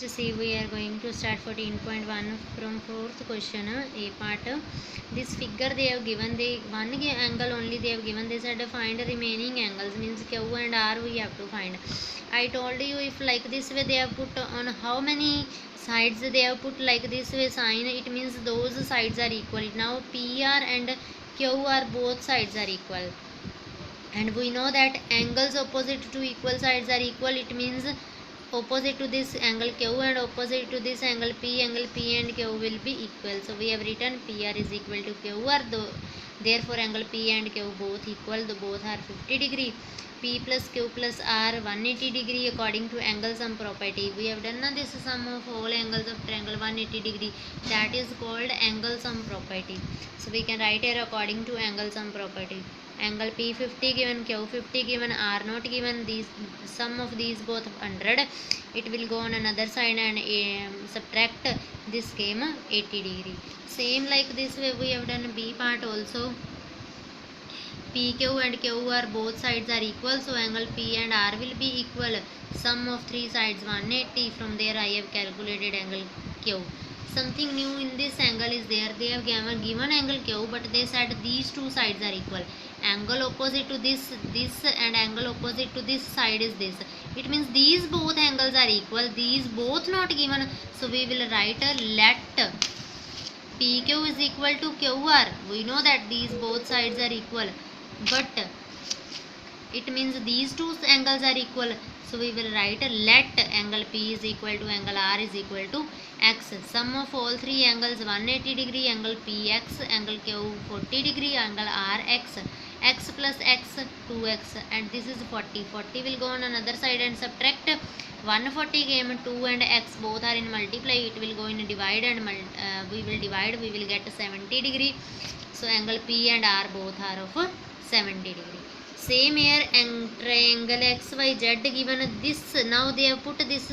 See, we are going to start 14.1 from fourth question, A part. This figure they have given, the one angle only they have given. They said find remaining angles, means Q and R we have to find. I told you, if like this way they have put on how many sides they have put like this way sign, it means those sides are equal. Now PR and QR both sides are equal, and we know that angles opposite to equal sides are equal. It means opposite to this angle Q and opposite to this angle P and Q will be equal. So we have written PR is equal to QR, therefore angle P and Q both equal, both are 50 degree. P plus Q plus R 180 degree according to angle sum property. We have done this sum of all angles of triangle 180 degree, that is called angle sum property. So we can write here according to angle sum property. Angle P 50 given, Q 50 given, R not given, these sum of these both 100. It will go on another side and subtract, this came 80 degree. Same like this way we have done B part also. PQ and Q are both sides are equal, so angle P and R will be equal. Sum of three sides 180. From there I have calculated angle Q. Something new in this angle is there. They have given angle Q, but they said these two sides are equal. Angle opposite to this and angle opposite to this side is this. It means these both angles are equal. These both not given. So we will write a let PQ is equal to QR. We know that these both sides are equal, but it means these two angles are equal. So we will write a let angle P is equal to angle R is equal to X. Sum of all three angles 180 degree, angle PX, angle Q 40 degree, angle RX. X plus X 2X, and this is 40. 40 will go on another side and subtract. 140 came 2 and X both are in multiply. It will go in divide and we will divide. We will get 70 degree. So angle P and R both are of 70 degree. Same here, and triangle XYZ given this. Now they have put this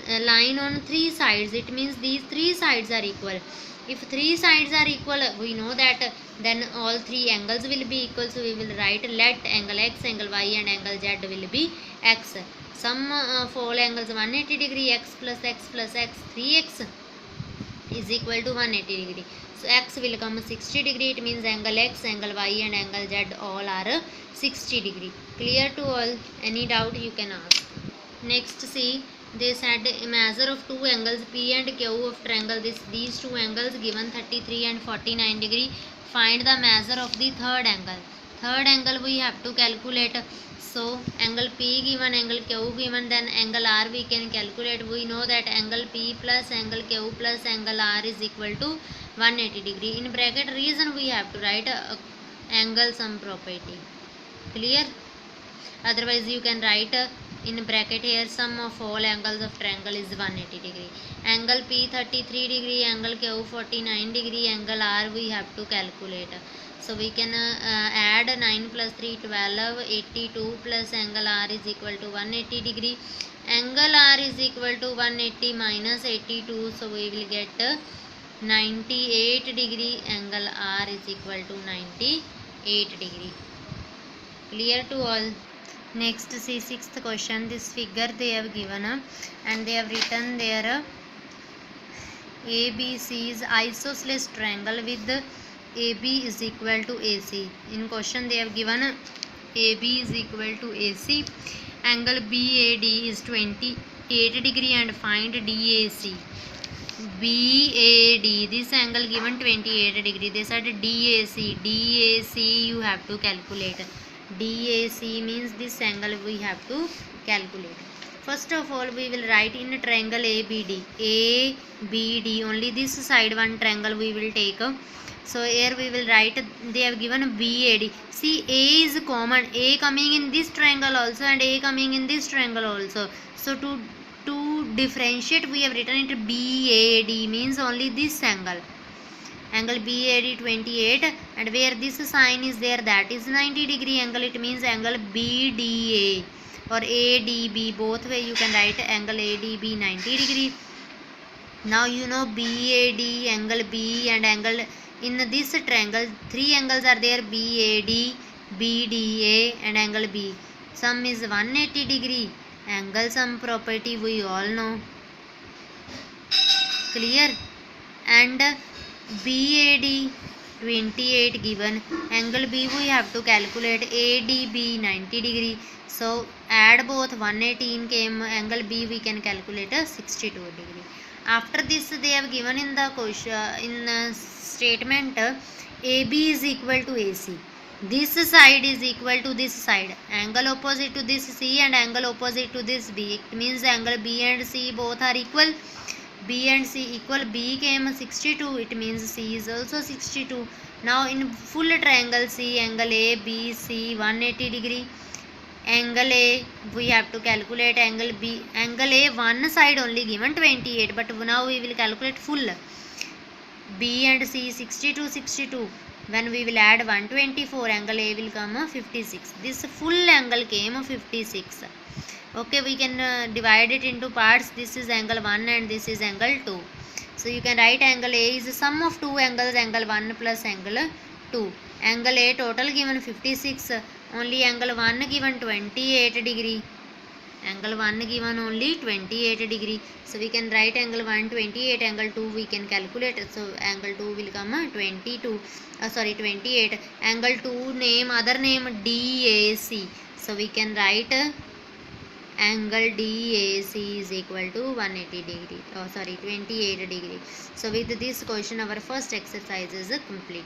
line on three sides. It means these three sides are equal. If three sides are equal, we know that then all three angles will be equal. So we will write let angle X, angle Y and angle Z will be X. Sum of all angles 180 degree, X plus X 3X is equal to 180 degree. So X will come 60 degree. It means angle X, angle Y and angle Z all are 60 degree. Clear to all? Any doubt you can ask. Next, see, they said a measure of two angles P and Q of triangle. These two angles given 33 and 49 degree. Find the measure of the third angle. Third angle we have to calculate. So angle P given, angle Q given, then angle R we can calculate. We know that angle P plus angle Q plus angle R is equal to 180 degree. In bracket reason we have to write angle sum property. Clear? Otherwise you can write in bracket here sum of all angles of triangle is 180 degree. Angle P 33 degree, angle Q 49 degree, angle R we have to calculate. So we can add 9 plus 3 12, 82 plus angle R is equal to 180 degree. Angle R is equal to 180 minus 82, so we will get 98 degree. Angle R is equal to 98 degree. Clear to all? Next, see sixth question. This figure they have given and they have written there ABC is isosceles triangle with AB is equal to AC. In question they have given AB is equal to AC. Angle BAD is 28 degree and find DAC. BAD, this angle given 28 degree. They said DAC. DAC you have to calculate. DAC means this angle we have to calculate. First of all we will write in triangle ABD. ABD, only this side one triangle we will take. So here we will write, they have given BAD. See, A is common. A coming in this triangle also and A coming in this triangle also. So to differentiate we have written it BAD, means only this angle. Angle BAD 28, and where this sign is there, that is 90 degree angle. It means angle BDA or ADB, both way you can write angle ADB 90 degree. Now you know BAD, angle B and angle in this triangle, three angles are there, BAD, BDA and angle B. Sum is 180 degree. Angle sum property we all know. clear. And BAD 28 given, angle B we have to calculate, ADB 90 degree, so add both, 118 came, angle B we can calculate 62 degree. After this they have given in the question, in the statement, AB is equal to AC, this side is equal to this side, angle opposite to this C and angle opposite to this B, it means angle B and C both are equal. B and C equal, B came 62, it means C is also 62. Now in full triangle C, angle ABC 180 degree, angle A we have to calculate, angle B, angle A one side only given 28, but now we will calculate full. B and C 62 62, when we will add 124, angle A will come 56, this full angle came 56. Okay, we can divide it into parts, this is angle 1 and this is angle 2, so you can write angle A is the sum of two angles, angle 1 plus angle 2. Angle A total given 56, only angle 1 given 28 degree, angle 1 given only 28 degree, so we can write angle 1 28, angle 2 we can calculate, so angle 2 will come 28, angle 2 name, other name DAC, so we can write angle DAC is equal to 180 degree, 28 degree. So with this question our first exercise is completed.